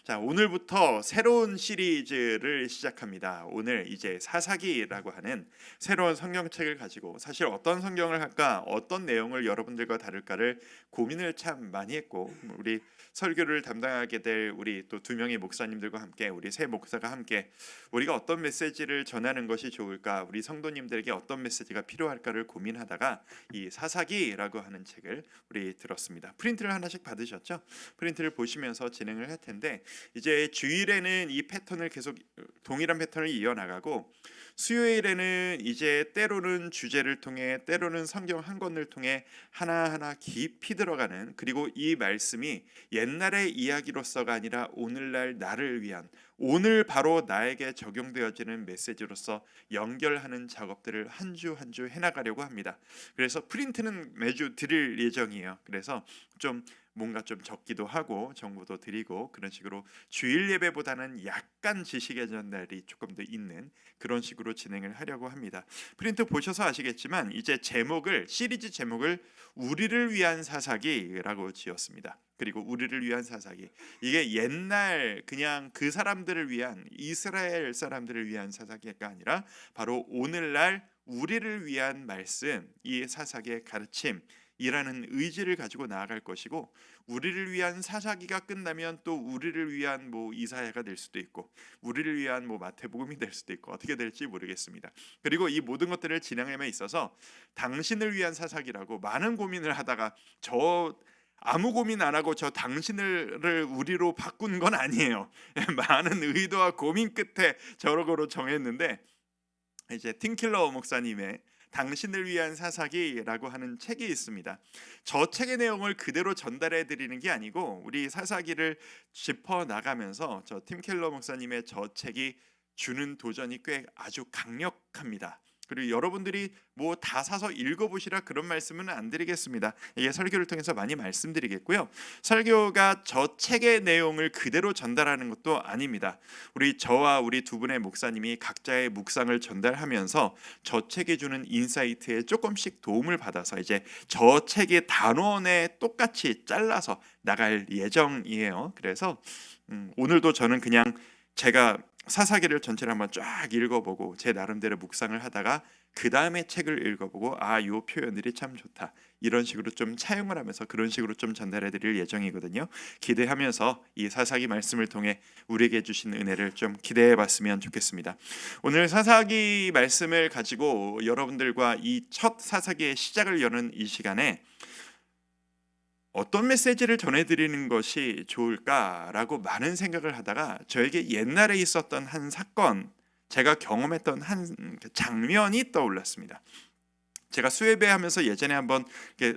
자, 오늘부터 새로운 시리즈를 시작합니다. 오늘 이제 사사기라고 하는 새로운 성경책을 가지고 사실 어떤 성경을 할까, 어떤 내용을 여러분들과 다룰까를 고민을 참 많이 했고, 우리 설교를 담당하게 될 우리 또 두 명의 목사님들과 함께, 우리 세 목사가 함께 우리가 어떤 메시지를 전하는 것이 좋을까, 우리 성도님들에게 어떤 메시지가 필요할까를 고민하다가 이 사사기라고 하는 책을 우리 들었습니다. 프린트를 하나씩 받으셨죠? 프린트를 보시면서 진행을 할 텐데, 이제 주일에는 이 패턴을 계속 동일한 패턴을 이어나가고, 수요일에는 이제 때로는 주제를 통해, 때로는 성경 한 권을 통해 하나하나 깊이 들어가는, 그리고 이 말씀이 옛날의 이야기로서가 아니라 오늘날 나를 위한, 오늘 바로 나에게 적용되어지는 메시지로서 연결하는 작업들을 한 주 한 주 해나가려고 합니다. 그래서 프린트는 매주 드릴 예정이에요. 그래서 좀 뭔가 좀 적기도 하고 정보도 드리고, 그런 식으로 주일 예배보다는 약간 지식의 전달이 조금 더 있는 그런 식으로 진행을 하려고 합니다. 프린트 보셔서 아시겠지만 이제 제목을, 시리즈 제목을 우리를 위한 사사기라고 지었습니다. 그리고 우리를 위한 사사기, 이게 옛날 그냥 그 사람들을 위한, 이스라엘 사람들을 위한 사사기가 아니라 바로 오늘날 우리를 위한 말씀, 이 사사기의 가르침 이라는 의지를 가지고 나아갈 것이고, 우리를 위한 사사기가 끝나면 또 우리를 위한 뭐 이사야가 될 수도 있고, 우리를 위한 뭐 마태복음이 될 수도 있고, 어떻게 될지 모르겠습니다. 그리고 이 모든 것들을 진행함에 있어서 당신을 위한 사사기라고 많은 고민을 하다가, 저 아무 고민 안 하고 저 당신을 우리로 바꾼 건 아니에요. 많은 의도와 고민 끝에 저러고로 정했는데, 이제 팀킬러 목사님의 당신을 위한 사사기라고 하는 책이 있습니다. 저 책의 내용을 그대로 전달해 드리는 게 아니고, 우리 사사기를 짚어 나가면서 저 팀켈러 목사님의 저 책이 주는 도전이 꽤 아주 강력합니다. 그리고 여러분들이 뭐 다 사서 읽어보시라 그런 말씀은 안 드리겠습니다. 이게 설교를 통해서 많이 말씀드리겠고요. 설교가 저 책의 내용을 그대로 전달하는 것도 아닙니다. 저와 우리 두 분의 목사님이 각자의 묵상을 전달하면서 저 책이 주는 인사이트에 조금씩 도움을 받아서 이제 저 책의 단원에 똑같이 잘라서 나갈 예정이에요. 그래서 오늘도 저는 그냥 제가 사사기를 전체를 한번 쫙 읽어보고 제 나름대로 묵상을 하다가 그 다음에 책을 읽어보고, 요 표현들이 참 좋다, 이런 식으로 좀 차용을 하면서 그런 식으로 좀 전달해드릴 예정이거든요. 기대하면서 이 사사기 말씀을 통해 우리에게 주신 은혜를 좀 기대해봤으면 좋겠습니다. 오늘 사사기 말씀을 가지고 여러분들과 이 첫 사사기의 시작을 여는 이 시간에 어떤 메시지를 전해드리는 것이 좋을까라고 많은 생각을 하다가, 저에게 옛날에 있었던 한 사건, 제가 경험했던 한 장면이 떠올랐습니다. 제가 수예배하면서 예전에 한번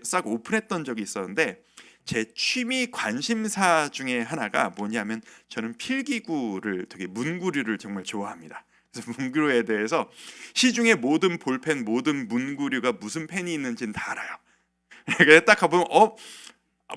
싹 오픈했던 적이 있었는데, 제 취미 관심사 중에 하나가 뭐냐면, 저는 필기구를, 되게 문구류를 정말 좋아합니다. 그래서 문구류에 대해서 시중에 모든 볼펜, 모든 문구류가 무슨 펜이 있는지는 다 알아요. 그래서 딱 가보면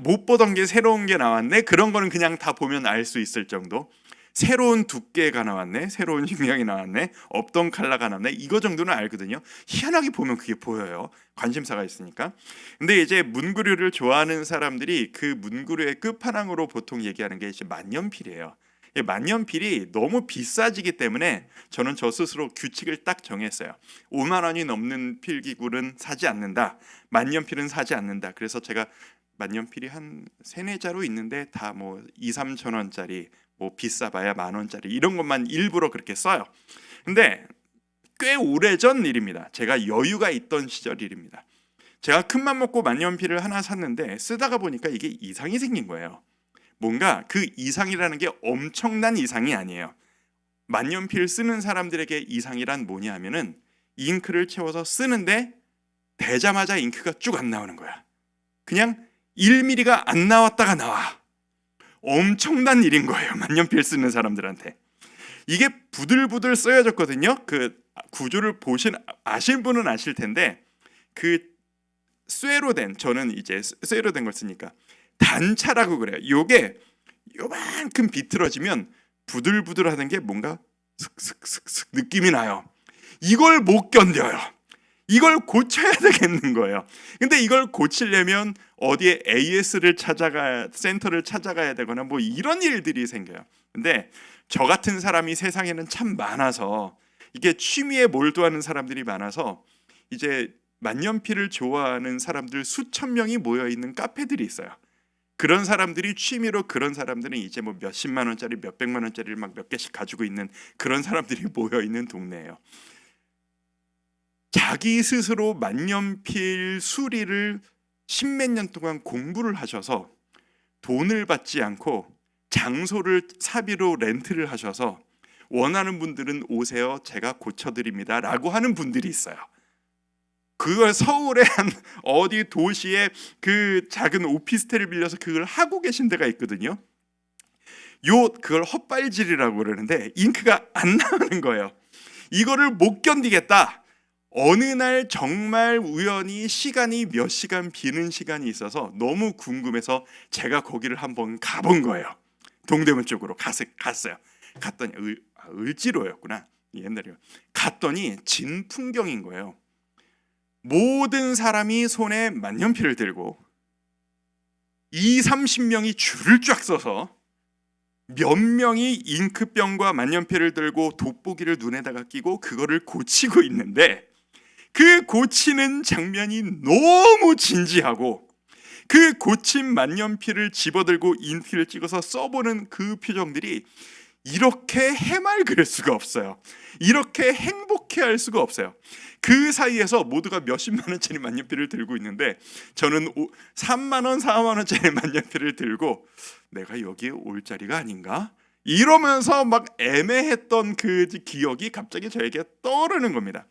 못 보던 게 새로운 게 나왔네, 그런 거는 그냥 다 보면 알 수 있을 정도. 새로운 두께가 나왔네, 새로운 형량이 나왔네, 없던 컬러가 나왔네, 이거 정도는 알거든요. 희한하게 보면 그게 보여요, 관심사가 있으니까. 근데 이제 문구류를 좋아하는 사람들이 그 문구류의 끝판왕으로 보통 얘기하는 게 이제 만년필이에요. 만년필이 너무 비싸지기 때문에 저는 저 스스로 규칙을 딱 정했어요. 5만 원이 넘는 필기구는 사지 않는다, 만년필은 사지 않는다. 그래서 제가 만년필이 한 3-4자루 있는데 다 뭐 2-3천 원짜리, 뭐 비싸봐야 10,000원짜리, 이런 것만 일부러 그렇게 써요. 근데 꽤 오래전 일입니다. 제가 여유가 있던 시절 일입니다. 제가 큰맘 먹고 만년필을 하나 샀는데 쓰다가 보니까 이게 이상이 생긴 거예요. 뭔가 그 이상이라는 게 엄청난 이상이 아니에요. 만년필 쓰는 사람들에게 이상이란 뭐냐 하면은, 잉크를 채워서 쓰는데 대자마자 잉크가 쭉 안 나오는 거야. 그냥 1mm가 안 나왔다가 나와. 엄청난 일인 거예요, 만년필 쓰는 사람들한테. 이게 부들부들 써여졌거든요. 그 구조를 아실 분은 아실 텐데, 그 쇠로 된, 저는 이제 쇠로 된 걸 쓰니까 단차라고 그래요. 요게 요만큼 비틀어지면 부들부들하는 게 뭔가 슥슥슥슥 느낌이 나요. 이걸 못 견뎌요. 이걸 고쳐야 되겠는 거예요. 근데 이걸 고치려면 어디에 AS를 센터를 찾아가야 되거나 뭐 이런 일들이 생겨요. 근데 저 같은 사람이 세상에는 참 많아서, 이게 취미에 몰두하는 사람들이 많아서 이제 만년필을 좋아하는 사람들 수천 명이 모여 있는 카페들이 있어요. 그런 사람들이 취미로, 그런 사람들은 이제 뭐 몇십만 원짜리, 몇백만 원짜리를 막 몇 개씩 가지고 있는 그런 사람들이 모여 있는 동네예요. 자기 스스로 만년필 수리를 십몇 년 동안 공부를 하셔서 돈을 받지 않고 장소를 사비로 렌트를 하셔서 원하는 분들은 오세요, 제가 고쳐드립니다 라고 하는 분들이 있어요. 그걸 서울의 한 어디 도시에 그 작은 오피스텔을 빌려서 그걸 하고 계신 데가 있거든요. 그걸 헛발질이라고 그러는데 잉크가 안 나오는 거예요. 이거를 못 견디겠다. 어느 날 정말 우연히 시간이 몇 시간 비는 시간이 있어서 너무 궁금해서 제가 거기를 한번 가본 거예요. 동대문 쪽으로 갔어요. 갔더니 을지로였구나. 옛날에 갔더니 진풍경인 거예요. 모든 사람이 손에 만년필을 들고 20-30명이 줄을 쫙 서서 몇 명이 잉크병과 만년필을 들고 돋보기를 눈에다가 끼고 그거를 고치고 있는데, 그 고치는 장면이 너무 진지하고 그 고친 만년필을 집어들고 잉크를 찍어서 써보는 그 표정들이 이렇게 해맑을 수가 없어요. 이렇게 행복해할 수가 없어요. 그 사이에서 모두가 몇십만 원짜리 만년필을 들고 있는데 저는 3만 원, 4만 원짜리 만년필을 들고 내가 여기에 올 자리가 아닌가? 이러면서 막 애매했던 그 기억이 갑자기 저에게 떠오르는 겁니다.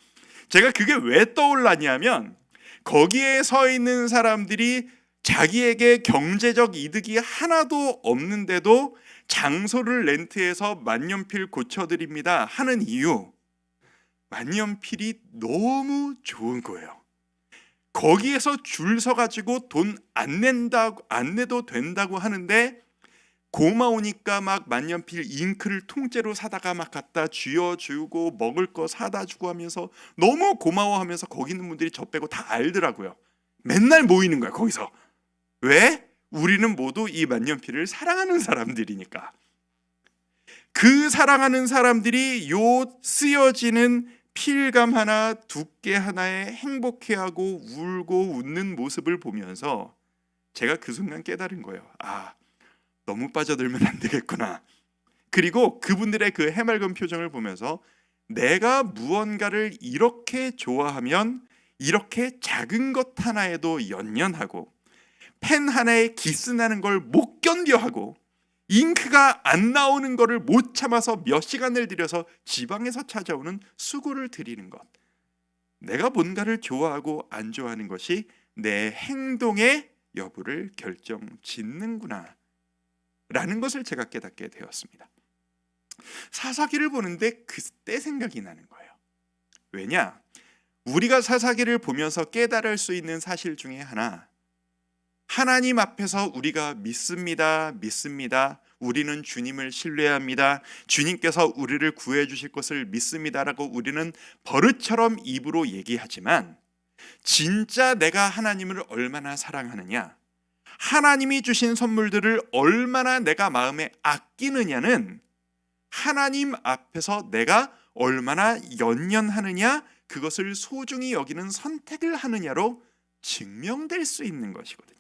제가 그게 왜 떠올랐냐면 거기에 서 있는 사람들이 자기에게 경제적 이득이 하나도 없는데도 장소를 렌트해서 만년필 고쳐드립니다 하는 이유, 만년필이 너무 좋은 거예요. 거기에서 줄 서가지고 돈 안 내도 된다고 하는데 고마우니까 막 만년필 잉크를 통째로 사다가 막 갖다 쥐어주고 먹을 거 사다 주고 하면서 너무 고마워하면서 거기 있는 분들이 저 빼고 다 알더라고요. 맨날 모이는 거야 거기서. 왜? 우리는 모두 이 만년필을 사랑하는 사람들이니까. 그 사랑하는 사람들이 요 쓰여지는 필감 하나, 두께 하나에 행복해하고 울고 웃는 모습을 보면서 제가 그 순간 깨달은 거예요. 아, 너무 빠져들면 안 되겠구나. 그리고 그분들의 그 해맑은 표정을 보면서 내가 무언가를 이렇게 좋아하면 이렇게 작은 것 하나에도 연연하고 펜 하나에 기스 나는 걸 못 견뎌하고 잉크가 안 나오는 거를 못 참아서 몇 시간을 들여서 지방에서 찾아오는 수고를 드리는 것, 내가 뭔가를 좋아하고 안 좋아하는 것이 내 행동의 여부를 결정짓는구나 라는 것을 제가 깨닫게 되었습니다. 사사기를 보는데 그때 생각이 나는 거예요. 왜냐? 우리가 사사기를 보면서 깨달을 수 있는 사실 중에 하나, 하나님 앞에서 우리가 믿습니다. 우리는 주님을 신뢰합니다. 주님께서 우리를 구해 주실 것을 믿습니다라고 우리는 버릇처럼 입으로 얘기하지만 진짜 내가 하나님을 얼마나 사랑하느냐, 하나님이 주신 선물들을 얼마나 내가 마음에 아끼느냐는 하나님 앞에서 내가 얼마나 연연하느냐, 그것을 소중히 여기는 선택을 하느냐로 증명될 수 있는 것이거든요.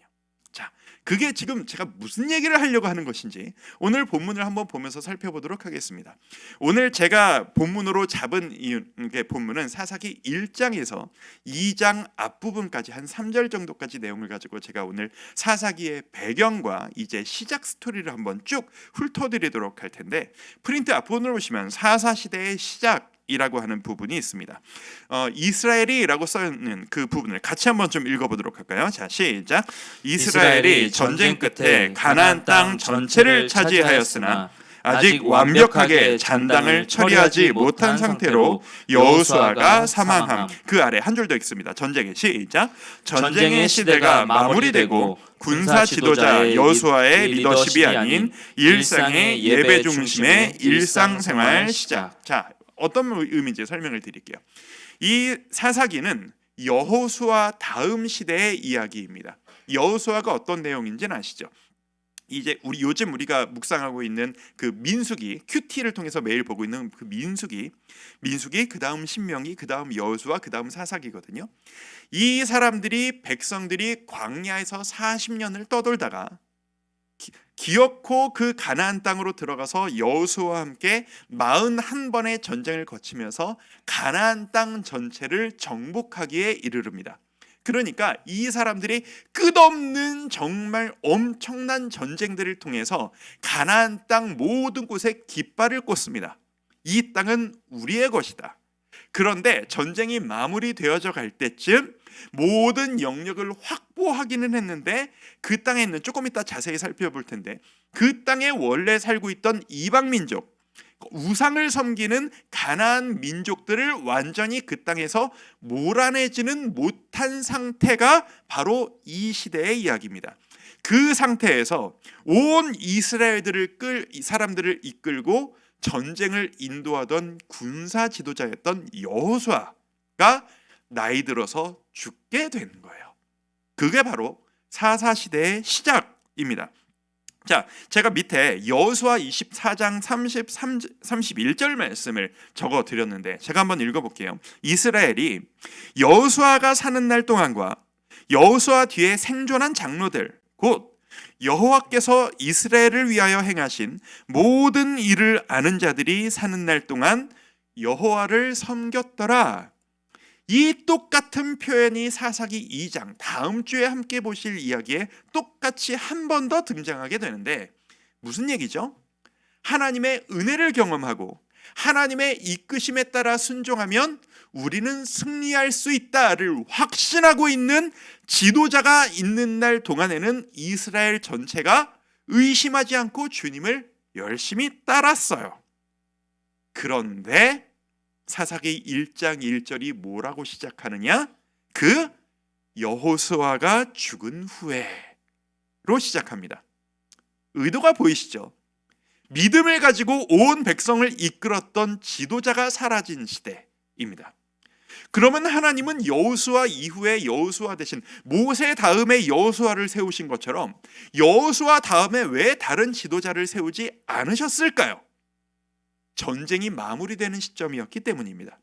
자, 그게 지금 제가 무슨 얘기를 하려고 하는 것인지 오늘 본문을 한번 보면서 살펴보도록 하겠습니다. 오늘 제가 본문으로 잡은 이 본문은 사사기 1장에서 2장 앞부분까지 한 3절 정도까지 내용을 가지고 제가 오늘 사사기의 배경과 이제 시작 스토리를 한번 쭉 훑어드리도록 할 텐데, 프린트 앞부분을 보시면 사사시대의 시작 이라고 하는 부분이 있습니다. 이스라엘이라고 써있는 그 부분을 같이 한번 좀 읽어보도록 할까요? 자, 시작. 이스라엘이 전쟁 끝에 가나안 땅 전체를 차지하였으나 아직 완벽하게 잔당을 처리하지 못한 상태로 여호수아가 사망함. 그 아래 한 줄 더 읽습니다. 전쟁의 시작. 전쟁의 시대가 마무리되고 군사 지도자 여호수아의 리더십이 아닌 일상의 예배 중심의 일상생활 시작. 자, 어떤 의미인지 설명을 드릴게요. 이 사사기는 여호수아 다음 시대의 이야기입니다. 여호수아가 어떤 내용인지는 아시죠? 이제 요즘 우리가 묵상하고 있는 그 민수기, 큐티를 통해서 매일 보고 있는 그 민수기 그다음 신명기, 그다음 여호수아, 그다음 사사기거든요. 이 사람들이, 백성들이 광야에서 40년을 떠돌다가 기어코 그 가나안 땅으로 들어가서 여호수아와 함께 41번의 전쟁을 거치면서 가나안 땅 전체를 정복하기에 이르릅니다. 그러니까 이 사람들이 끝없는 정말 엄청난 전쟁들을 통해서 가나안 땅 모든 곳에 깃발을 꽂습니다. 이 땅은 우리의 것이다. 그런데 전쟁이 마무리되어져 갈 때쯤 모든 영역을 확보하기는 했는데 그 땅에 있는, 조금 이따 자세히 살펴볼 텐데, 그 땅에 원래 살고 있던 이방 민족, 우상을 섬기는 가나안 민족들을 완전히 그 땅에서 몰아내지는 못한 상태가 바로 이 시대의 이야기입니다. 그 상태에서 온 사람들을 이끌고 전쟁을 인도하던 군사 지도자였던 여호수아가 나이 들어서 죽게 되는 거예요. 그게 바로 사사시대의 시작입니다. 자, 제가 밑에 여호수아 24장 31절 말씀을 적어 드렸는데 제가 한번 읽어볼게요. 이스라엘이 여호수아가 사는 날 동안과 여호수아 뒤에 생존한 장로들, 곧 여호와께서 이스라엘을 위하여 행하신 모든 일을 아는 자들이 사는 날 동안 여호와를 섬겼더라. 이 똑같은 표현이 사사기 2장, 다음 주에 함께 보실 이야기에 똑같이 한 번 더 등장하게 되는데, 무슨 얘기죠? 하나님의 은혜를 경험하고 하나님의 이끄심에 따라 순종하면 우리는 승리할 수 있다를 확신하고 있는 지도자가 있는 날 동안에는 이스라엘 전체가 의심하지 않고 주님을 열심히 따랐어요. 그런데 사사기 1장 1절이 뭐라고 시작하느냐? 그 여호수아가 죽은 후에로 시작합니다. 의도가 보이시죠? 믿음을 가지고 온 백성을 이끌었던 지도자가 사라진 시대입니다. 그러면 하나님은 여호수아 이후에 여호수아 대신 모세 다음에 여호수아를 세우신 것처럼 여호수아 다음에 왜 다른 지도자를 세우지 않으셨을까요? 전쟁이 마무리되는 시점이었기 때문입니다.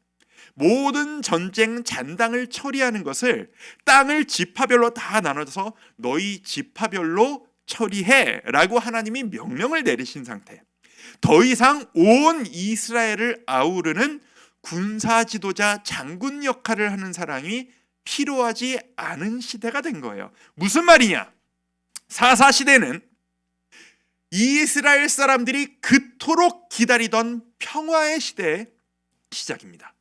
모든 전쟁 잔당을 처리하는 것을 땅을 지파별로 다 나눠서 너희 지파별로 처리해 라고 하나님이 명령을 내리신 상태, 더 이상 온 이스라엘을 아우르는 군사 지도자, 장군 역할을 하는 사람이 필요하지 않은 시대가 된 거예요. 무슨 말이냐? 사사시대는 이스라엘 사람들이 그토록 기다리던 평화의 시대의 시작입니다.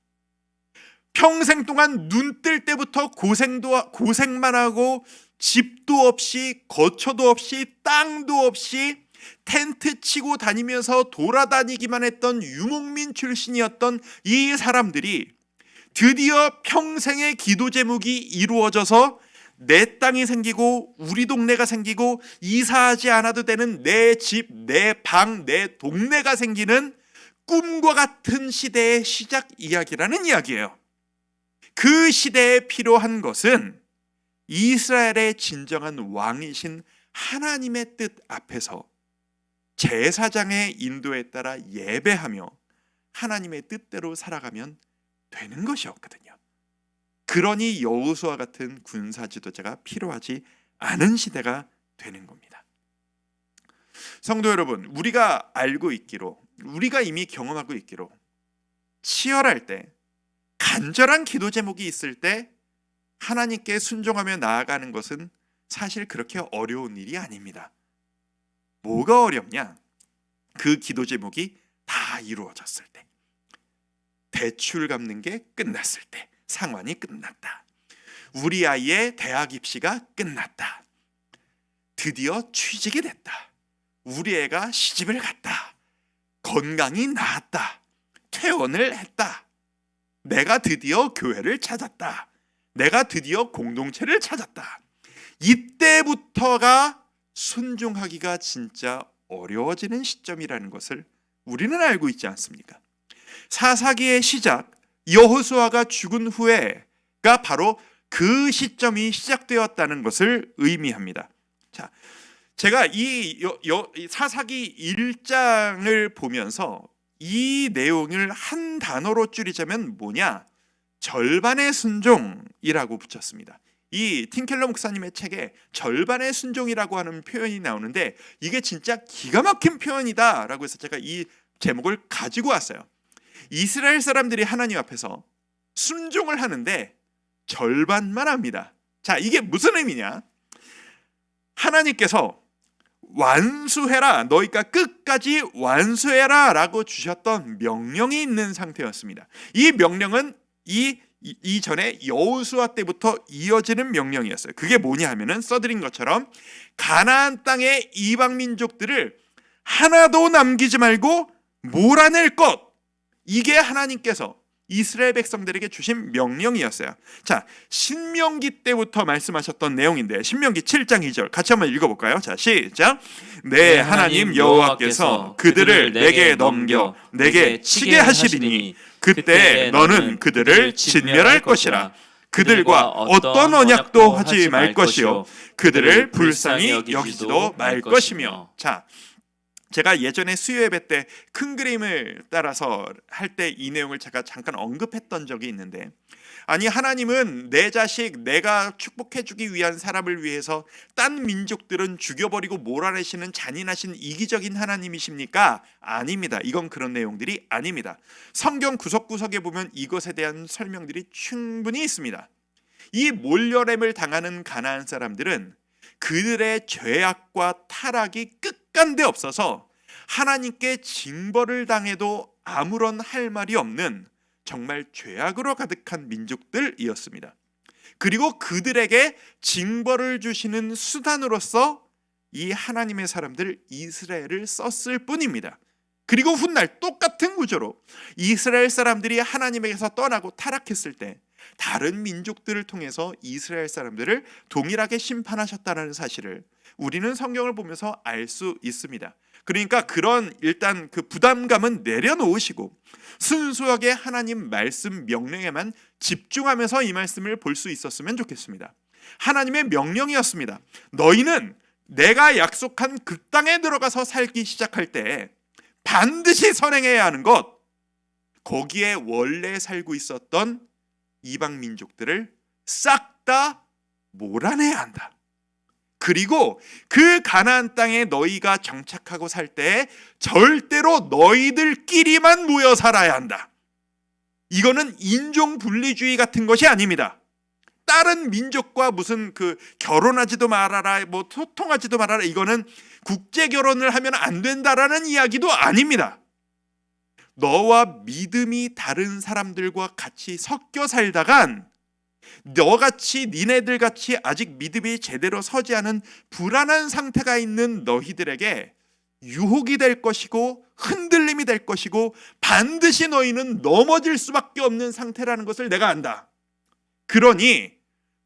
평생 동안 눈 뜰 때부터 고생만 하고 집도 없이 거처도 없이 땅도 없이 텐트 치고 다니면서 돌아다니기만 했던 유목민 출신이었던 이 사람들이 드디어 평생의 기도 제목이 이루어져서 내 땅이 생기고 우리 동네가 생기고 이사하지 않아도 되는 내 집, 내 방, 내 동네가 생기는 꿈과 같은 시대의 시작 이야기라는 이야기예요. 그 시대에 필요한 것은 이스라엘의 진정한 왕이신 하나님의 뜻 앞에서 제사장의 인도에 따라 예배하며 하나님의 뜻대로 살아가면 되는 것이었거든요. 그러니 여호수아 같은 군사 지도자가 필요하지 않은 시대가 되는 겁니다. 성도 여러분, 우리가 알고 있기로, 우리가 이미 경험하고 있기로, 치열할 때, 간절한 기도 제목이 있을 때 하나님께 순종하며 나아가는 것은 사실 그렇게 어려운 일이 아닙니다. 뭐가 어렵냐? 그 기도 제목이 다 이루어졌을 때, 대출 갚는 게 끝났을 때, 상환이 끝났다. 우리 아이의 대학 입시가 끝났다. 드디어 취직이 됐다. 우리 애가 시집을 갔다. 건강이 나았다. 퇴원을 했다. 내가 드디어 교회를 찾았다. 내가 드디어 공동체를 찾았다. 이때부터가 순종하기가 진짜 어려워지는 시점이라는 것을 우리는 알고 있지 않습니까? 사사기의 시작, 여호수아가 죽은 후에 바로 그 시점이 시작되었다는 것을 의미합니다. 자, 제가 이 사사기 1장을 보면서 이 내용을 한 단어로 줄이자면 뭐냐? 절반의 순종이라고 붙였습니다. 이 팀켈러 목사님의 책에 절반의 순종이라고 하는 표현이 나오는데 이게 진짜 기가 막힌 표현이다라고 해서 제가 이 제목을 가지고 왔어요. 이스라엘 사람들이 하나님 앞에서 순종을 하는데 절반만 합니다. 자, 이게 무슨 의미냐? 하나님께서 완수해라, 너희가 끝까지 완수해라 라고 주셨던 명령이 있는 상태였습니다. 이 명령은 이전에 여호수아 때부터 이어지는 명령이었어요. 그게 뭐냐 하면은 써드린 것처럼 가나안 땅의 이방 민족들을 하나도 남기지 말고 몰아낼 것, 이게 하나님께서 이스라엘 백성들에게 주신 명령이었어요. 자, 신명기 때부터 말씀하셨던 내용인데 신명기 7장 2절 같이 한번 읽어볼까요? 자, 시작. 네, 하나님 여호와께서 그들을 내게 넘겨 내게 치게 하시리니 그때 너는 그들을 진멸할 것이라. 그들과 어떤 언약도 하지 말 것이요 그들을 불쌍히 여기지도 말 것이며. 자, 제가 예전에 수요 예배 때 큰 그림을 따라서 할 때 이 내용을 제가 잠깐 언급했던 적이 있는데, 아니 하나님은 내 자식 내가 축복해주기 위한 사람을 위해서 딴 민족들은 죽여버리고 몰아내시는 잔인하신 이기적인 하나님이십니까? 아닙니다. 이건 그런 내용들이 아닙니다. 성경 구석구석에 보면 이것에 대한 설명들이 충분히 있습니다. 이 몰려냄을 당하는 가나안 사람들은 그들의 죄악과 타락이 끝간데 없어서 하나님께 징벌을 당해도 아무런 할 말이 없는 정말 죄악으로 가득한 민족들이었습니다. 그리고 그들에게 징벌을 주시는 수단으로서 이 하나님의 사람들 이스라엘을 썼을 뿐입니다. 그리고 훗날 똑같은 구조로 이스라엘 사람들이 하나님에게서 떠나고 타락했을 때 다른 민족들을 통해서 이스라엘 사람들을 동일하게 심판하셨다는 사실을 우리는 성경을 보면서 알 수 있습니다. 그러니까 그런 일단 그 부담감은 내려놓으시고 순수하게 하나님 말씀 명령에만 집중하면서 이 말씀을 볼 수 있었으면 좋겠습니다. 하나님의 명령이었습니다. 너희는 내가 약속한 그 땅에 들어가서 살기 시작할 때 반드시 선행해야 하는 것, 거기에 원래 살고 있었던 이방 민족들을 싹 다 몰아내야 한다. 그리고 그 가나안 땅에 너희가 정착하고 살 때 절대로 너희들끼리만 모여 살아야 한다. 이거는 인종 분리주의 같은 것이 아닙니다. 다른 민족과 무슨 그 결혼하지도 말아라, 뭐 소통하지도 말아라, 이거는 국제 결혼을 하면 안 된다라는 이야기도 아닙니다. 너와 믿음이 다른 사람들과 같이 섞여 살다간 너같이 니네들 같이 아직 믿음이 제대로 서지 않은 불안한 상태가 있는 너희들에게 유혹이 될 것이고 흔들림이 될 것이고 반드시 너희는 넘어질 수밖에 없는 상태라는 것을 내가 안다. 그러니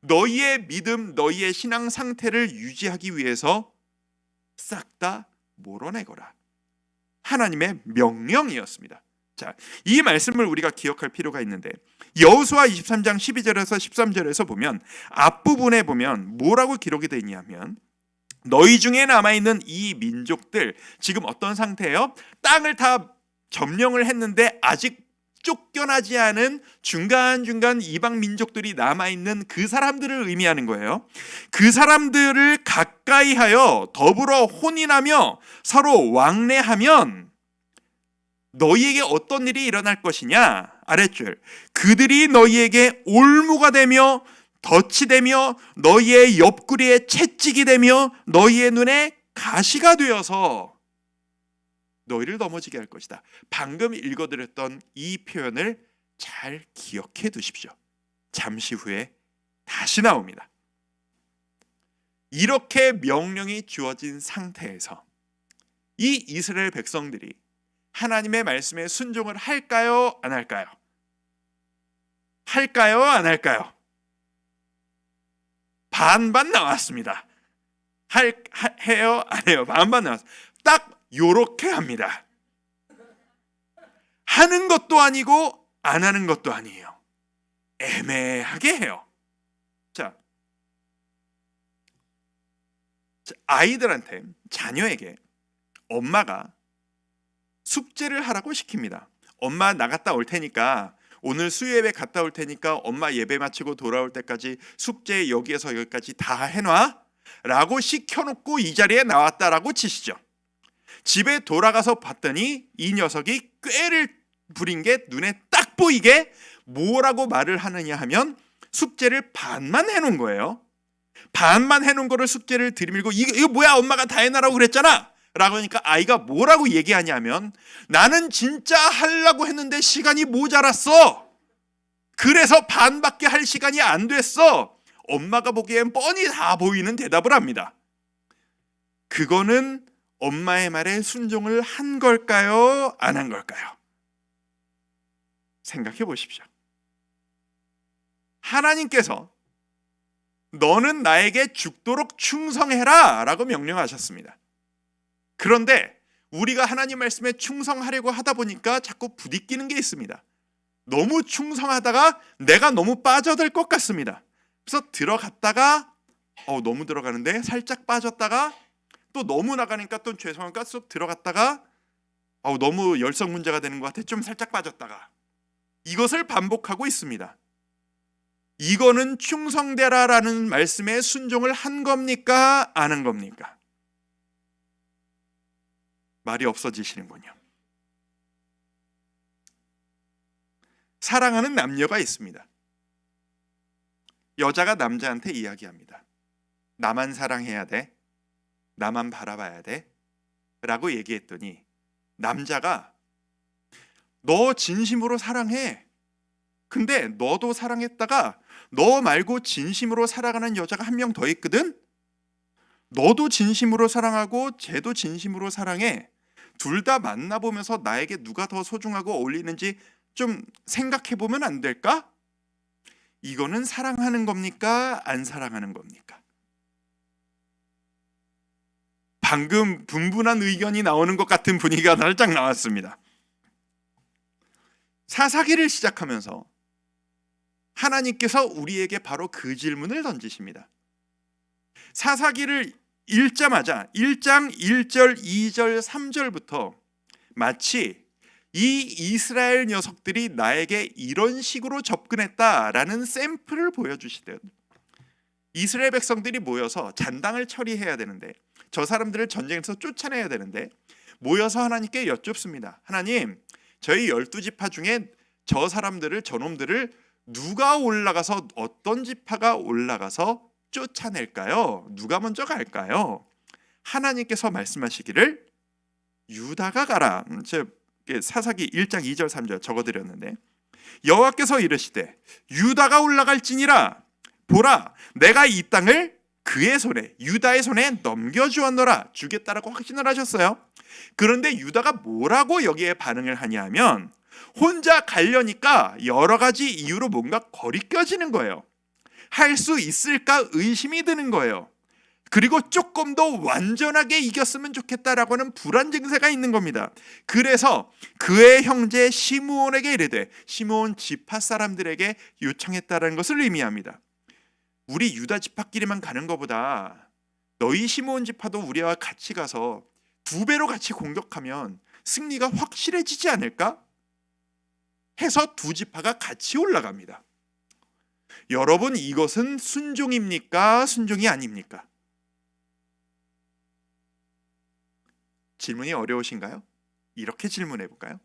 너희의 믿음, 너희의 신앙 상태를 유지하기 위해서 싹 다 몰아내거라. 하나님의 명령이었습니다. 자, 이 말씀을 우리가 기억할 필요가 있는데 여호수아 23장 12절에서 13절에서 보면 앞부분에 보면 뭐라고 기록이 되어 있냐면 너희 중에 남아있는 이 민족들 지금 어떤 상태예요? 땅을 다 점령을 했는데 아직 쫓겨나지 않은 중간중간 이방 민족들이 남아있는 그 사람들을 의미하는 거예요. 그 사람들을 가까이 하여 더불어 혼인하며 서로 왕래하면 너희에게 어떤 일이 일어날 것이냐? 아랫줄, 그들이 너희에게 올무가 되며 덫이 되며 너희의 옆구리에 채찍이 되며 너희의 눈에 가시가 되어서 너희를 넘어지게 할 것이다. 방금 읽어드렸던 이 표현을 잘 기억해 두십시오. 잠시 후에 다시 나옵니다. 이렇게 명령이 주어진 상태에서 이 이스라엘 백성들이 하나님의 말씀에 순종을 할까요? 안 할까요? 할까요? 안 할까요? 반반 나왔습니다. 해요? 안 해요? 반반 나왔어요. 딱 요렇게 합니다. 하는 것도 아니고 안 하는 것도 아니에요. 애매하게 해요. 자, 아이들한테, 자녀에게 엄마가 숙제를 하라고 시킵니다. 엄마 나갔다 올 테니까, 오늘 수요예배 갔다 올 테니까 엄마 예배 마치고 돌아올 때까지 숙제 여기에서 여기까지 다 해놔 라고 시켜놓고 이 자리에 나왔다라고 치시죠. 집에 돌아가서 봤더니 이 녀석이 꾀를 부린 게 눈에 딱 보이게 뭐라고 말을 하느냐 하면 숙제를 반만 해놓은 거예요. 반만 해놓은 거를 숙제를 들이밀고 이거 뭐야, 엄마가 다 해놔라고 그랬잖아 라고 하니까 아이가 뭐라고 얘기하냐면, 나는 진짜 하려고 했는데 시간이 모자랐어. 그래서 반밖에 할 시간이 안 됐어. 엄마가 보기엔 뻔히 다 보이는 대답을 합니다. 그거는 엄마의 말에 순종을 한 걸까요? 안 한 걸까요? 생각해 보십시오. 하나님께서 너는 나에게 죽도록 충성해라 라고 명령하셨습니다. 그런데 우리가 하나님 말씀에 충성하려고 하다 보니까 자꾸 부딪히는 게 있습니다. 너무 충성하다가 내가 너무 빠져들 것 같습니다. 그래서 들어갔다가 너무 들어가는데 살짝 빠졌다가 또 너무 나가니까 또 죄송하니까 쏙 들어갔다가 너무 열성 문제가 되는 것 같아 좀 살짝 빠졌다가, 이것을 반복하고 있습니다. 이거는 충성되라라는 말씀에 순종을 한 겁니까? 안 한 겁니까? 말이 없어지시는군요. 사랑하는 남녀가 있습니다. 여자가 남자한테 이야기합니다. 나만 사랑해야 돼. 나만 바라봐야 돼. 라고 얘기했더니 남자가 너 진심으로 사랑해. 근데 너도 사랑했다가 너 말고 진심으로 사랑하는 여자가 한 명 더 있거든. 너도 진심으로 사랑하고 쟤도 진심으로 사랑해. 둘 다 만나보면서 나에게 누가 더 소중하고 어울리는지 좀 생각해보면 안 될까? 이거는 사랑하는 겁니까? 안 사랑하는 겁니까? 방금 분분한 의견이 나오는 것 같은 분위기가 살짝 나왔습니다. 사사기를 시작하면서 하나님께서 우리에게 바로 그 질문을 던지십니다. 사사기를 읽자마자 1장 1절, 2절, 3절부터 마치 이 이스라엘 녀석들이 나에게 이런 식으로 접근했다라는 샘플을 보여주시듯, 이스라엘 백성들이 모여서 잔당을 처리해야 되는데, 저 사람들을 전쟁에서 쫓아내야 되는데 모여서 하나님께 여쭙습니다. 하나님, 저희 12지파 중에 저 사람들을, 저놈들을 누가 올라가서, 어떤 지파가 올라가서 쫓아낼까요? 누가 먼저 갈까요? 하나님께서 말씀하시기를 유다가 가라. 사사기 1장 2절 3절 적어드렸는데, 여호와께서 이르시되 유다가 올라갈지니라. 보라, 내가 이 땅을 그의 손에, 유다의 손에 넘겨주었노라. 주겠다라고 확신을 하셨어요. 그런데 유다가 뭐라고 여기에 반응을 하냐면, 혼자 가려니까 여러 가지 이유로 뭔가 거리껴지는 거예요. 할 수 있을까 의심이 드는 거예요. 그리고 조금 더 완전하게 이겼으면 좋겠다라고 하는 불안 증세가 있는 겁니다. 그래서 그의 형제 시므온에게 이르되, 시므온 지파 사람들에게 요청했다는 것을 의미합니다. 우리 유다 지파끼리만 가는 것보다 너희 시므온 지파도 우리와 같이 가서 2배로 같이 공격하면 승리가 확실해지지 않을까? 해서 2지파가 같이 올라갑니다. 여러분, 이것은 순종입니까? 순종이 아닙니까? 질문이 어려우신가요? 이렇게 질문해 볼까요?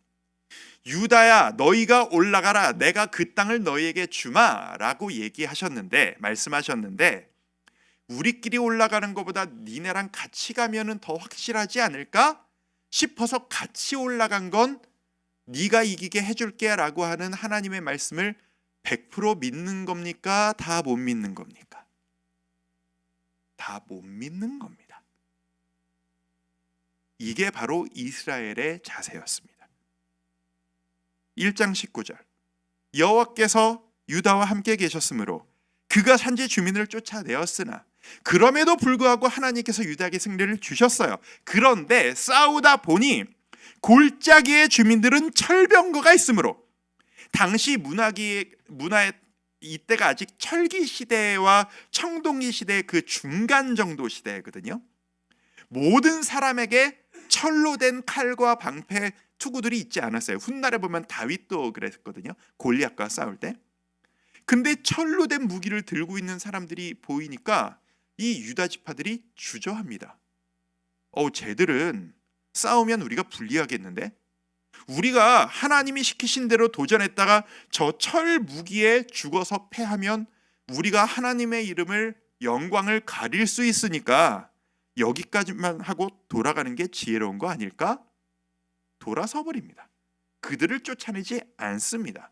유다야, 너희가 올라가라. 내가 그 땅을 너희에게 주마 라고 얘기하셨는데, 말씀하셨는데, 우리끼리 올라가는 것보다 니네랑 같이 가면은 더 확실하지 않을까 싶어서 같이 올라간 건 네가 이기게 해줄게 라고 하는 하나님의 말씀을 100% 믿는 겁니까? 다 못 믿는 겁니까? 다 못 믿는 겁니다. 이게 바로 이스라엘의 자세였습니다. 1장 19절, 여호와께서 유다와 함께 계셨으므로 그가 산지 주민을 쫓아내었으나 그럼에도 불구하고 하나님께서 유다에게 승리를 주셨어요. 그런데 싸우다 보니 골짜기의 주민들은 철병거가 있으므로, 당시 문화에 이때가 아직 철기 시대와 청동기 시대의 그 중간 정도 시대거든요. 모든 사람에게 철로 된 칼과 방패 투구들이 있지 않았어요. 훗날에 보면 다윗도 그랬거든요. 골리앗과 싸울 때. 근데 철로 된 무기를 들고 있는 사람들이 보이니까 이 유다 지파들이 주저합니다. 쟤들은 싸우면 우리가 불리하겠는데? 우리가 하나님이 시키신 대로 도전했다가 저 철 무기에 죽어서 패하면 우리가 하나님의 이름을 영광을 가릴 수 있으니까 여기까지만 하고 돌아가는 게 지혜로운 거 아닐까? 돌아서 버립니다. 그들을 쫓아내지 않습니다.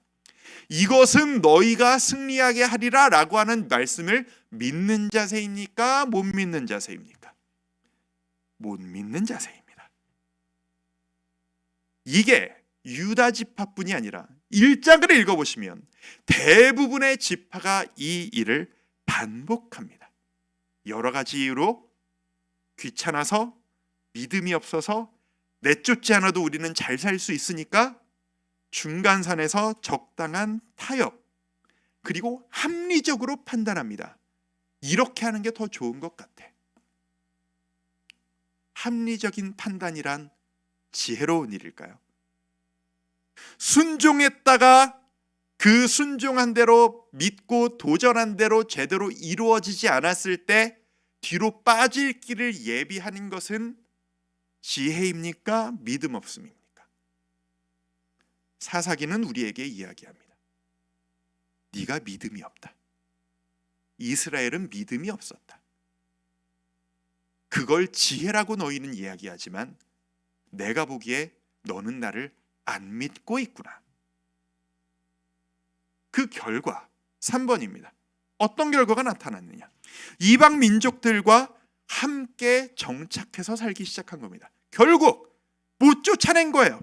이것은 너희가 승리하게 하리라 라고 하는 말씀을 믿는 자세입니까? 못 믿는 자세입니까? 못 믿는 자세입니다. 이게 유다 지파뿐이 아니라 1장을 읽어보시면 대부분의 지파가 이 일을 반복합니다. 여러 가지 이유로 귀찮아서, 믿음이 없어서, 내쫓지 않아도 우리는 잘 살 수 있으니까 중간선에서 적당한 타협, 그리고 합리적으로 판단합니다. 이렇게 하는 게 더 좋은 것 같아. 합리적인 판단이란 지혜로운 일일까요? 순종했다가 그 순종한 대로 믿고 도전한 대로 제대로 이루어지지 않았을 때 뒤로 빠질 길을 예비하는 것은 지혜입니까? 믿음 없음입니까? 사사기는 우리에게 이야기합니다. 네가 믿음이 없다. 이스라엘은 믿음이 없었다. 그걸 지혜라고 너희는 이야기하지만 내가 보기에 너는 나를 안 믿고 있구나. 그 결과 3번입니다. 어떤 결과가 나타났느냐? 이방 민족들과 함께 정착해서 살기 시작한 겁니다. 결국 못 쫓아낸 거예요.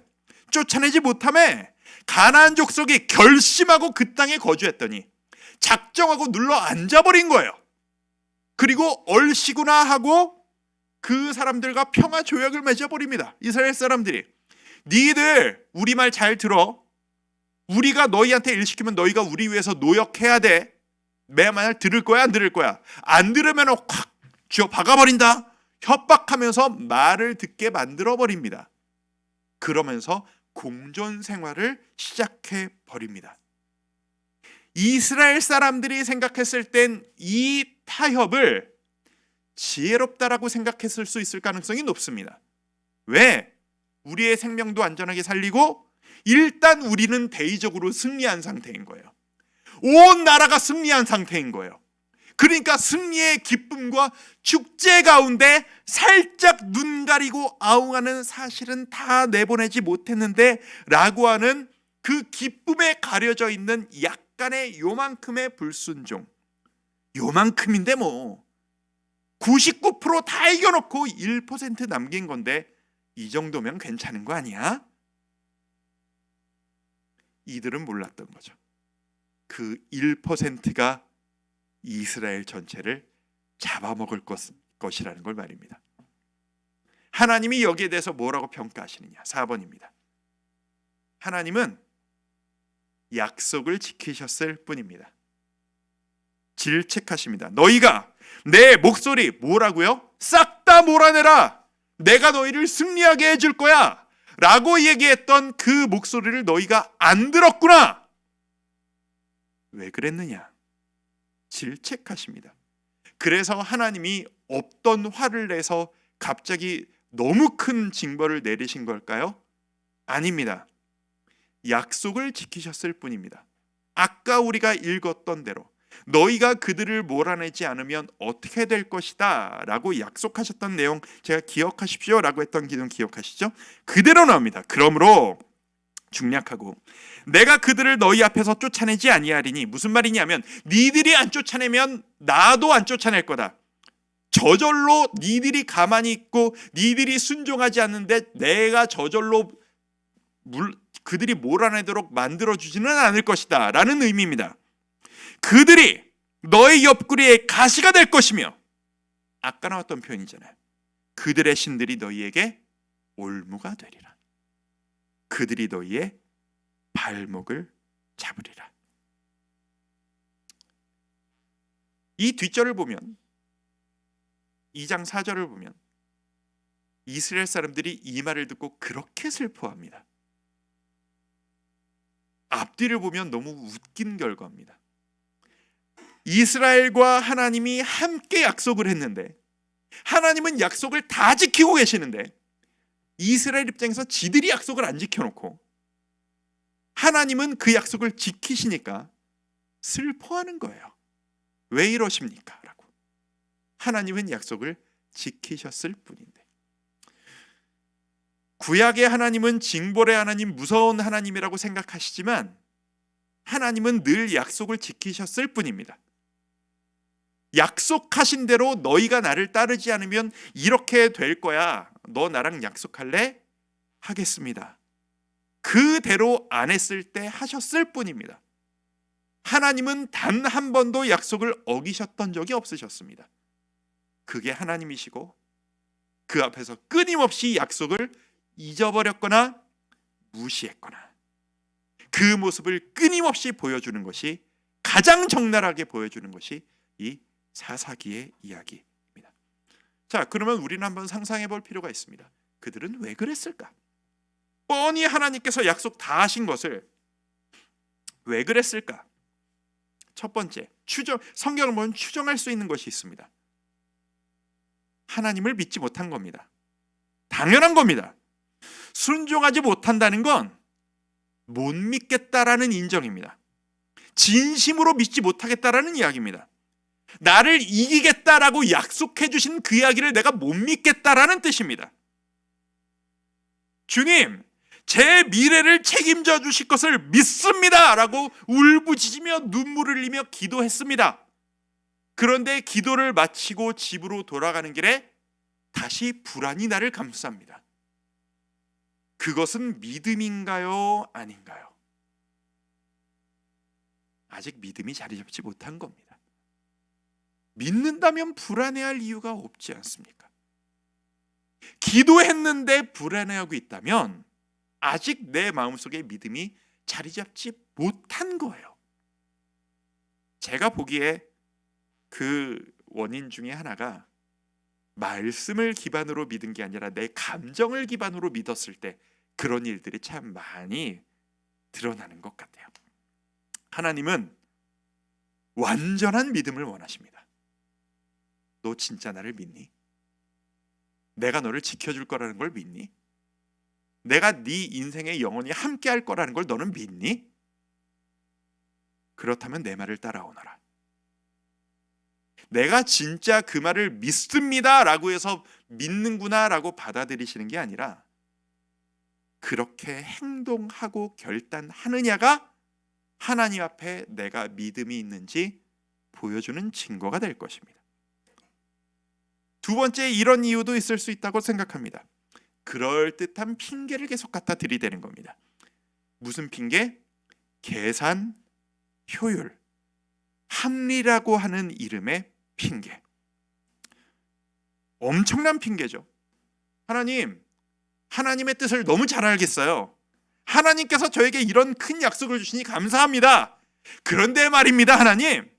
쫓아내지 못함에 가나안 족속이 결심하고 그 땅에 거주했더니 작정하고 눌러 앉아버린 거예요. 그리고 얼씨구나 하고 그 사람들과 평화 조약을 맺어버립니다. 이스라엘 사람들이 니들 우리 말 잘 들어. 우리가 너희한테 일 시키면 너희가 우리 위해서 노역해야 돼. 내 말 들을 거야 안 들을 거야? 안 들으면 확 쥐어 박아버린다. 협박하면서 말을 듣게 만들어버립니다. 그러면서 공존 생활을 시작해버립니다. 이스라엘 사람들이 생각했을 땐 이 타협을 지혜롭다라고 생각했을 수 있을 가능성이 높습니다. 왜? 우리의 생명도 안전하게 살리고 일단 우리는 대의적으로 승리한 상태인 거예요. 온 나라가 승리한 상태인 거예요. 그러니까 승리의 기쁨과 축제 가운데 살짝 눈 가리고 아웅하는 사실은 다 내보내지 못했는데 라고 하는 그 기쁨에 가려져 있는 약간의 요만큼의 불순종. 요만큼인데 뭐 99% 다 이겨놓고 1% 남긴 건데 이 정도면 괜찮은 거 아니야? 이들은 몰랐던 거죠. 그 1%가 이스라엘 전체를 잡아먹을 것이라는 걸 말입니다. 하나님이 여기에 대해서 뭐라고 평가하시느냐? 4번입니다. 하나님은 약속을 지키셨을 뿐입니다. 질책하십니다. 너희가 내 목소리 뭐라고요? 싹 다 몰아내라. 내가 너희를 승리하게 해줄 거야 라고 얘기했던 그 목소리를 너희가 안 들었구나. 왜 그랬느냐? 질책하십니다. 그래서 하나님이 없던 화를 내서 갑자기 너무 큰 징벌을 내리신 걸까요? 아닙니다. 약속을 지키셨을 뿐입니다. 아까 우리가 읽었던 대로 너희가 그들을 몰아내지 않으면 어떻게 될 것이다 라고 약속하셨던 내용 제가 기억하십시오 라고 했던 기도 기억하시죠? 그대로 나옵니다. 그러므로 중략하고 내가 그들을 너희 앞에서 쫓아내지 아니하리니 무슨 말이냐면 니들이 안 쫓아내면 나도 안 쫓아낼 거다. 저절로 니들이 가만히 있고 니들이 순종하지 않는데 내가 저절로 그들이 몰아내도록 만들어주지는 않을 것이다 라는 의미입니다. 그들이 너의 옆구리에 가시가 될 것이며 아까 나왔던 표현이잖아요. 그들의 신들이 너희에게 올무가 되리라. 그들이 너희의 발목을 잡으리라. 이 뒷절을 보면 2장 4절을 보면 이스라엘 사람들이 이 말을 듣고 그렇게 슬퍼합니다. 앞뒤를 보면 너무 웃긴 결과입니다. 이스라엘과 하나님이 함께 약속을 했는데 하나님은 약속을 다 지키고 계시는데 이스라엘 입장에서 지들이 약속을 안 지켜놓고 하나님은 그 약속을 지키시니까 슬퍼하는 거예요. 왜 이러십니까? 라고. 하나님은 약속을 지키셨을 뿐인데. 구약의 하나님은 징벌의 하나님, 무서운 하나님이라고 생각하시지만 하나님은 늘 약속을 지키셨을 뿐입니다. 약속하신 대로 너희가 나를 따르지 않으면 이렇게 될 거야. 너 나랑 약속할래? 하겠습니다. 그대로 안 했을 때 하셨을 뿐입니다. 하나님은 단 한 번도 약속을 어기셨던 적이 없으셨습니다. 그게 하나님이시고 그 앞에서 끊임없이 약속을 잊어버렸거나 무시했거나 그 모습을 끊임없이 보여주는 것이, 가장 적나라하게 보여주는 것이 이 사사기의 이야기입니다. 자, 그러면 우리는 한번 상상해 볼 필요가 있습니다. 그들은 왜 그랬을까? 뻔히 하나님께서 약속 다 하신 것을 왜 그랬을까? 첫 번째, 성경을 보면 추정할 수 있는 것이 있습니다. 하나님을 믿지 못한 겁니다. 당연한 겁니다. 순종하지 못한다는 건 못 믿겠다라는 인정입니다. 진심으로 믿지 못하겠다라는 이야기입니다. 나를 이기겠다라고 약속해 주신 그 이야기를 내가 못 믿겠다라는 뜻입니다. 주님, 제 미래를 책임져 주실 것을 믿습니다 라고 울부짖으며 눈물을 흘리며 기도했습니다. 그런데 기도를 마치고 집으로 돌아가는 길에 다시 불안이 나를 감쌉니다. 그것은 믿음인가요? 아닌가요? 아직 믿음이 자리 잡지 못한 겁니다. 믿는다면 불안해할 이유가 없지 않습니까? 기도했는데 불안해하고 있다면 아직 내 마음속에 믿음이 자리 잡지 못한 거예요. 제가 보기에 그 원인 중에 하나가 말씀을 기반으로 믿은 게 아니라 내 감정을 기반으로 믿었을 때 그런 일들이 참 많이 드러나는 것 같아요. 하나님은 완전한 믿음을 원하십니다. 너 진짜 나를 믿니? 내가 너를 지켜줄 거라는 걸 믿니? 내가 네 인생에 영원히 함께 할 거라는 걸 너는 믿니? 그렇다면 내 말을 따라오너라. 내가 진짜 그 말을 믿습니다 라고 해서 믿는구나 라고 받아들이시는 게 아니라 그렇게 행동하고 결단하느냐가 하나님 앞에 내가 믿음이 있는지 보여주는 증거가 될 것입니다. 두 번째, 이런 이유도 있을 수 있다고 생각합니다. 그럴듯한 핑계를 계속 갖다 들이대는 겁니다. 무슨 핑계? 계산, 효율, 합리라고 하는 이름의 핑계. 엄청난 핑계죠. 하나님의 뜻을 너무 잘 알겠어요. 하나님께서 저에게 이런 큰 약속을 주시니 감사합니다. 그런데 말입니다, 하나님.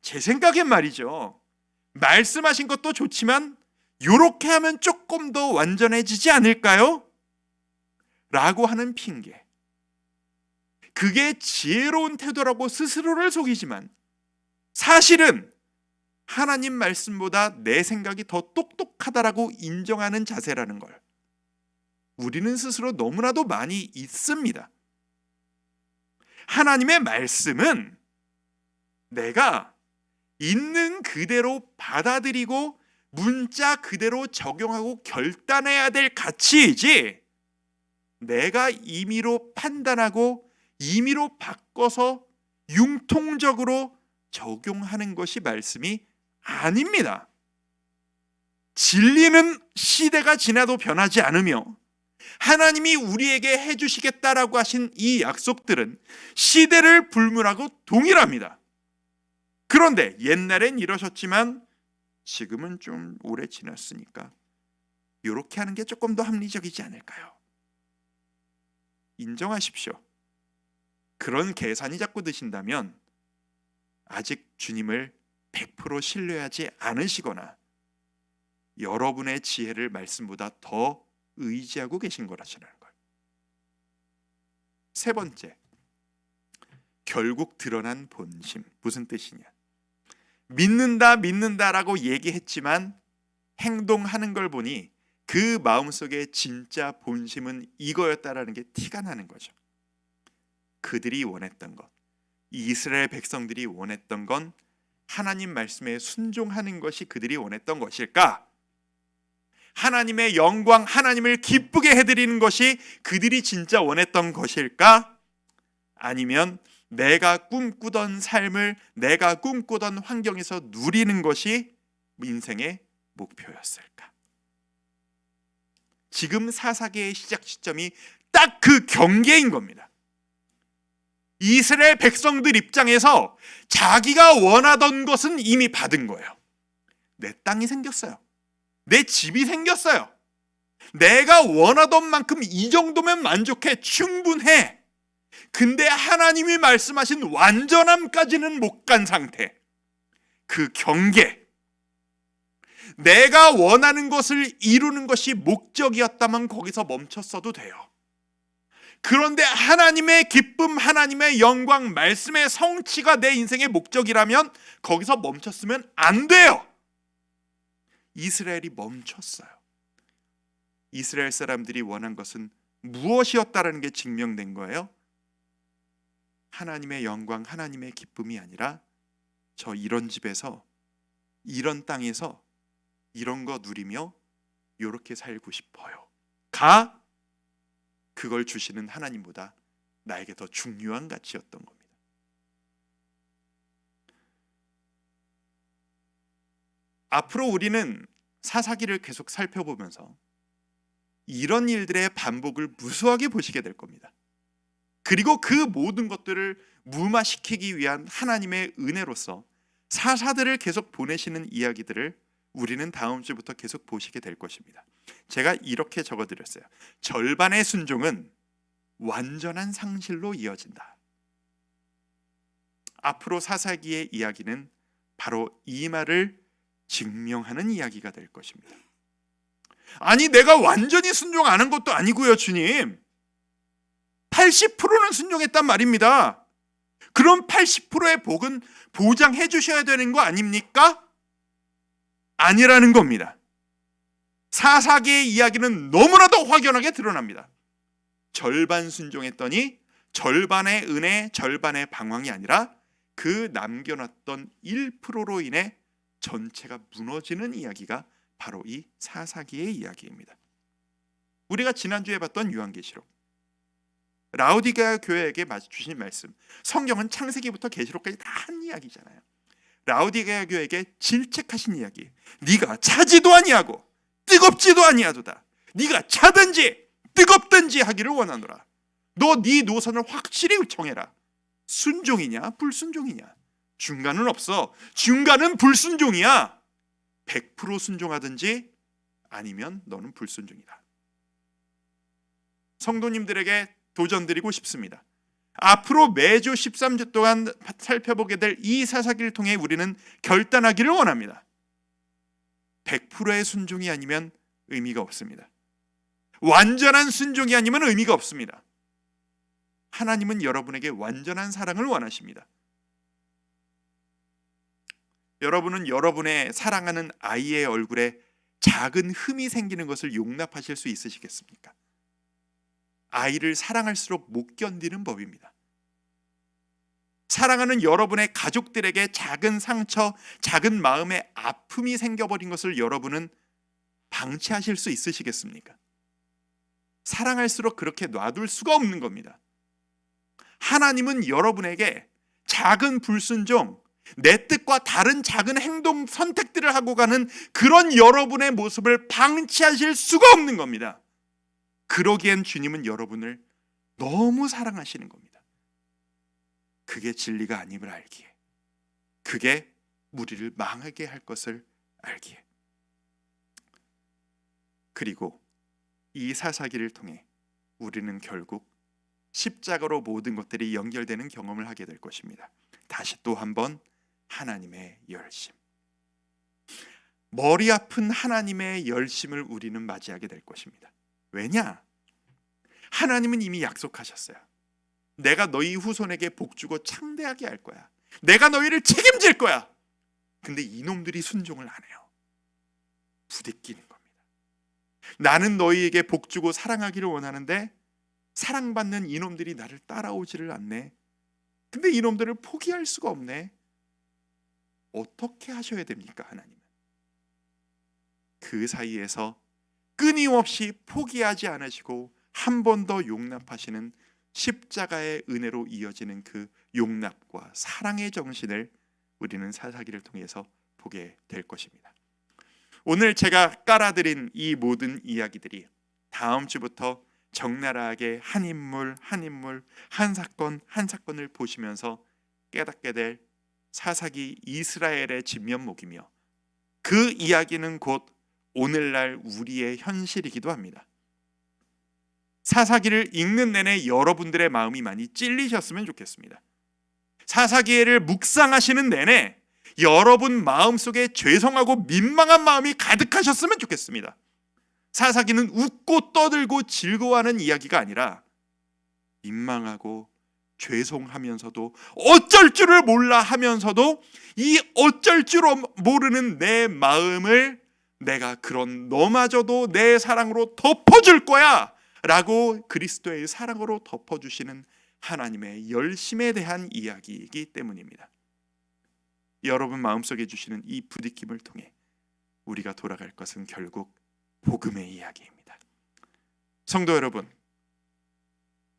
제 생각엔 말이죠. 말씀하신 것도 좋지만 이렇게 하면 조금 더 완전해지지 않을까요? 라고 하는 핑계. 그게 지혜로운 태도라고 스스로를 속이지만 사실은 하나님 말씀보다 내 생각이 더 똑똑하다라고 인정하는 자세라는 걸 우리는 스스로 너무나도 많이 있습니다. 하나님의 말씀은 내가 있는 그대로 받아들이고 문자 그대로 적용하고 결단해야 될 가치이지 내가 임의로 판단하고 임의로 바꿔서 융통적으로 적용하는 것이 말씀이 아닙니다. 진리는 시대가 지나도 변하지 않으며 하나님이 우리에게 해주시겠다라고 하신 이 약속들은 시대를 불문하고 동일합니다. 그런데 옛날엔 이러셨지만 지금은 좀 오래 지났으니까 이렇게 하는 게 조금 더 합리적이지 않을까요? 인정하십시오. 그런 계산이 자꾸 드신다면 아직 주님을 100% 신뢰하지 않으시거나 여러분의 지혜를 말씀보다 더 의지하고 계신 거라시라는 거예요. 세 번째, 결국 드러난 본심. 무슨 뜻이냐? 믿는다라고 얘기했지만 행동하는 걸 보니 그 마음속에 진짜 본심은 이거였다라는 게 티가 나는 거죠. 그들이 원했던 것, 이스라엘 백성들이 원했던 건 하나님 말씀에 순종하는 것이 그들이 원했던 것일까? 하나님의 영광, 하나님을 기쁘게 해드리는 것이 그들이 진짜 원했던 것일까? 아니면 내가 꿈꾸던 삶을 내가 꿈꾸던 환경에서 누리는 것이 인생의 목표였을까? 지금 사사기의 시작 시점이 딱 그 경계인 겁니다. 이스라엘 백성들 입장에서 자기가 원하던 것은 이미 받은 거예요. 내 땅이 생겼어요. 내 집이 생겼어요. 내가 원하던 만큼 이 정도면 만족해, 충분해. 근데 하나님이 말씀하신 완전함까지는 못 간 상태. 그 경계. 내가 원하는 것을 이루는 것이 목적이었다면 거기서 멈췄어도 돼요. 그런데 하나님의 기쁨, 하나님의 영광, 말씀의 성취가 내 인생의 목적이라면 거기서 멈췄으면 안 돼요. 이스라엘이 멈췄어요. 이스라엘 사람들이 원한 것은 무엇이었다라는 게 증명된 거예요. 하나님의 영광, 하나님의 기쁨이 아니라 저 이런 집에서, 이런 땅에서 이런 거 누리며 이렇게 살고 싶어요. 그걸 주시는 하나님보다 나에게 더 중요한 가치였던 겁니다. 앞으로 우리는 사사기를 계속 살펴보면서 이런 일들의 반복을 무수하게 보시게 될 겁니다. 그리고 그 모든 것들을 무마시키기 위한 하나님의 은혜로서 사사들을 계속 보내시는 이야기들을 우리는 다음 주부터 계속 보시게 될 것입니다. 제가 이렇게 적어드렸어요. 절반의 순종은 완전한 상실로 이어진다. 앞으로 사사기의 이야기는 바로 이 말을 증명하는 이야기가 될 것입니다. 아니, 내가 완전히 순종 안 한 것도 아니고요, 주님. 80%는 순종했단 말입니다. 그럼 80%의 복은 보장해 주셔야 되는 거 아닙니까? 아니라는 겁니다. 사사기의 이야기는 너무나도 확연하게 드러납니다. 절반 순종했더니 절반의 은혜, 절반의 방황이 아니라 그 남겨놨던 1%로 인해 전체가 무너지는 이야기가 바로 이 사사기의 이야기입니다. 우리가 지난주에 봤던 요한계시록, 라오디게아 교회에게 주신 말씀, 성경은 창세기부터 계시록까지 다 한 이야기잖아요. 라오디게아 교회에게 질책하신 이야기, 네가 차지도 아니하고 뜨겁지도 아니하도다. 네가 차든지 뜨겁든지 하기를 원하노라. 너 네 노선을 확실히 정해라. 순종이냐 불순종이냐. 중간은 없어. 중간은 불순종이야. 100% 순종하든지 아니면 너는 불순종이다. 성도님들에게 도전드리고 싶습니다. 앞으로 매주 13주 동안 살펴보게 될 이 사사기를 통해 우리는 결단하기를 원합니다. 100%의 순종이 아니면 의미가 없습니다. 완전한 순종이 아니면 의미가 없습니다. 하나님은 여러분에게 완전한 사랑을 원하십니다. 여러분은 여러분의 사랑하는 아이의 얼굴에 작은 흠이 생기는 것을 용납하실 수 있으시겠습니까? 아이를 사랑할수록 못 견디는 법입니다. 사랑하는 여러분의 가족들에게 작은 상처, 작은 마음의 아픔이 생겨버린 것을 여러분은 방치하실 수 있으시겠습니까? 사랑할수록 그렇게 놔둘 수가 없는 겁니다. 하나님은 여러분에게 작은 불순종, 내 뜻과 다른 작은 행동, 선택들을 하고 가는 그런 여러분의 모습을 방치하실 수가 없는 겁니다. 그러기엔 주님은 여러분을 너무 사랑하시는 겁니다. 그게 진리가 아님을 알기에, 그게 우리를 망하게 할 것을 알기에. 그리고 이 사사기를 통해 우리는 결국 십자가로 모든 것들이 연결되는 경험을 하게 될 것입니다. 다시 또 한번 하나님의 열심. 머리 아픈 하나님의 열심을 우리는 맞이하게 될 것입니다. 왜냐? 하나님은 이미 약속하셨어요. 내가 너희 후손에게 복주고 창대하게 할 거야. 내가 너희를 책임질 거야. 근데 이놈들이 순종을 안 해요. 부대끼는 겁니다. 나는 너희에게 복주고 사랑하기를 원하는데 사랑받는 이놈들이 나를 따라오지를 않네. 근데 이놈들을 포기할 수가 없네. 어떻게 하셔야 됩니까, 하나님은? 그 사이에서 끊임없이 포기하지 않으시고 한 번 더 용납하시는 십자가의 은혜로 이어지는 그 용납과 사랑의 정신을 우리는 사사기를 통해서 보게 될 것입니다. 오늘 제가 깔아드린 이 모든 이야기들이 다음 주부터 적나라하게 한 인물 한 인물 한 사건 한 사건을 보시면서 깨닫게 될 사사기 이스라엘의 진면목이며 그 이야기는 곧 오늘날 우리의 현실이기도 합니다. 사사기를 읽는 내내 여러분들의 마음이 많이 찔리셨으면 좋겠습니다. 사사기를 묵상하시는 내내 여러분 마음속에 죄송하고 민망한 마음이 가득하셨으면 좋겠습니다. 사사기는 웃고 떠들고 즐거워하는 이야기가 아니라 민망하고 죄송하면서도 어쩔 줄을 몰라 하면서도 이 어쩔 줄 모르는 내 마음을 내가 그런 너마저도 내 사랑으로 덮어줄 거야 라고 그리스도의 사랑으로 덮어주시는 하나님의 열심에 대한 이야기이기 때문입니다. 여러분 마음속에 주시는 이 부딪힘을 통해 우리가 돌아갈 것은 결국 복음의 이야기입니다. 성도 여러분,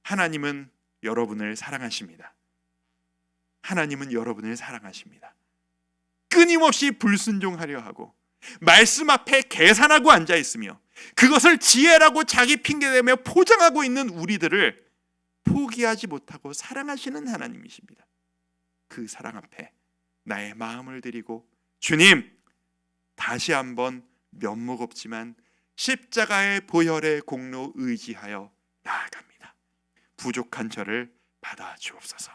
하나님은 여러분을 사랑하십니다. 하나님은 여러분을 사랑하십니다. 끊임없이 불순종하려 하고 말씀 앞에 계산하고 앉아 있으며 그것을 지혜라고 자기 핑계대며 포장하고 있는 우리들을 포기하지 못하고 사랑하시는 하나님이십니다. 그 사랑 앞에 나의 마음을 드리고 주님, 다시 한번 면목 없지만 십자가의 보혈의 공로 의지하여 나아갑니다. 부족한 저를 받아주옵소서.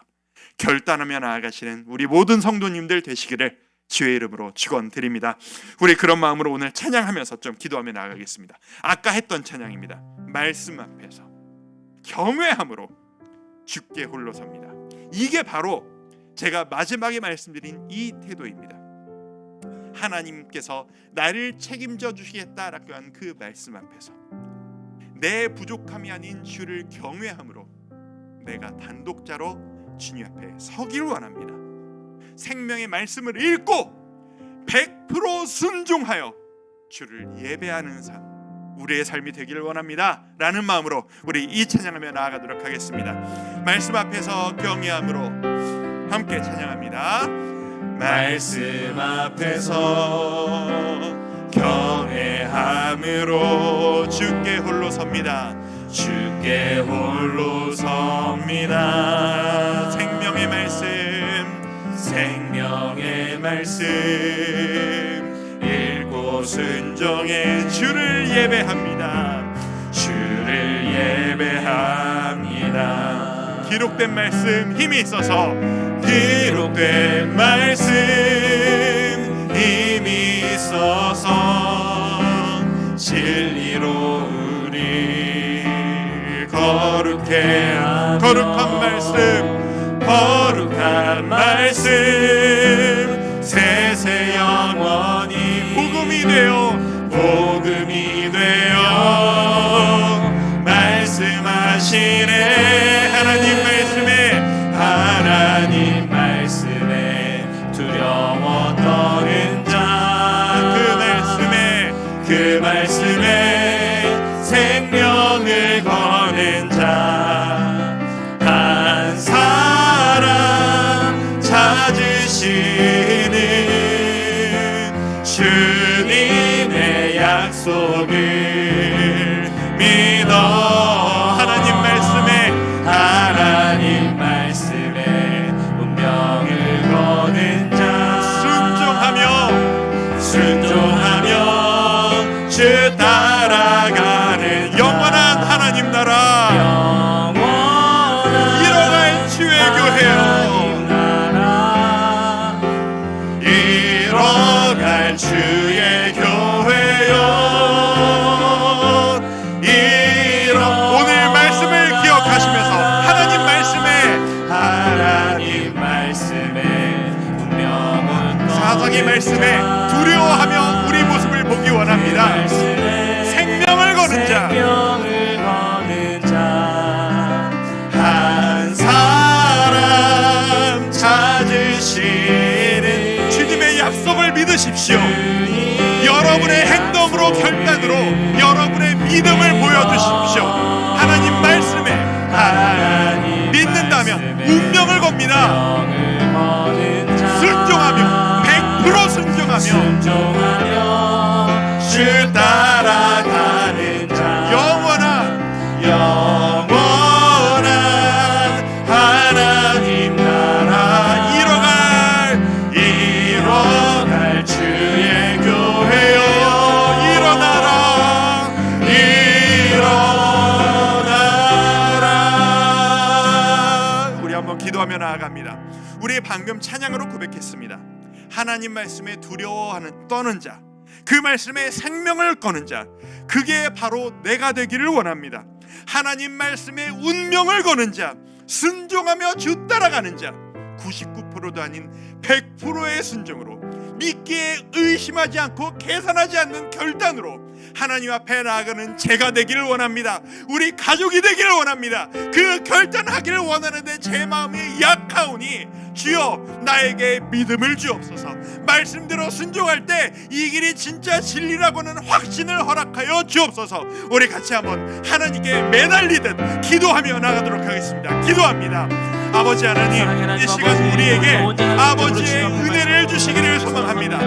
결단하며 나아가시는 우리 모든 성도님들 되시기를 주의 이름으로 축원드립니다. 우리 그런 마음으로 오늘 찬양하면서 좀 기도하며 나아가겠습니다. 아까 했던 찬양입니다. 말씀 앞에서 경외함으로 주께 홀로 섭니다. 이게 바로 제가 마지막에 말씀드린 이 태도입니다. 하나님께서 나를 책임져 주시겠다라고 한 그 말씀 앞에서 내 부족함이 아닌 주를 경외함으로 내가 단독자로 주님 앞에 서기를 원합니다. 생명의 말씀을 읽고 100% 순종하여 주를 예배하는 삶, 우리의 삶이 되기를 원합니다 라는 마음으로 우리 이 찬양하며 나아가도록 하겠습니다. 말씀 앞에서 경외함으로 함께 찬양합니다. 말씀 앞에서 경외함으로 주께 홀로 섭니다. 주께 홀로 섭니다. 생명의 말씀 읽고 순종해 주를 예배합니다. 주를 예배합니다. 기록된 말씀 힘이 있어서 기록된 말씀 힘이 있어서 진리로 우리 거룩한 말씀 세세 영원히 복음이 되어 말씀하시네. 하나님 말씀에 두려워 떠는 자 그 말씀에 생명을 거는 자 한 사람 찾으시는 주님의 약속을 믿어 하나님 말씀에 운명을 거는 자 순종하며 주 따라가는 영원한 하나님 나라 이뤄갈 주의 교회여 이 말씀에 두려워하며 우리 모습을 보기 원합니다. 생명을 거는 자, 한 사람 찾으시는 주님의 약속을 믿으십시오. 여러분의 행동으로 결단으로 여러분의 믿음을 보여주십시오. 하나님 말씀에 믿는다면 운명을 겁니다. 순종하며 100% 순종하며 주 따라가는 자, 영원한 하나님 나라 이뤄갈 주의 교회여 일어나라. 우리 한번 기도하며 나아갑니다. 우리 방금 찬양으로 고백했습니다. 하나님 말씀에 두려워하는 떠는 자, 그 말씀에 생명을 거는 자, 그게 바로 내가 되기를 원합니다. 하나님 말씀에 운명을 거는 자, 순종하며 주 따라가는 자, 99%도 아닌 100%의 순종으로, 믿기에 의심하지 않고 계산하지 않는 결단으로 하나님 앞에 나아가는 제가 되기를 원합니다. 우리 가족이 되기를 원합니다. 그 결단하기를 원하는데 제 마음이 약하오니 주여 나에게 믿음을 주옵소서. 말씀대로 순종할 때 이 길이 진짜 진리라고는 확신을 허락하여 주옵소서. 우리 같이 한번 하나님께 매달리듯 기도하며 나가도록 하겠습니다. 기도합니다. 아버지 하나님, 이 시간 우리에게 아버지의 은혜를 주시기를 소망합니다.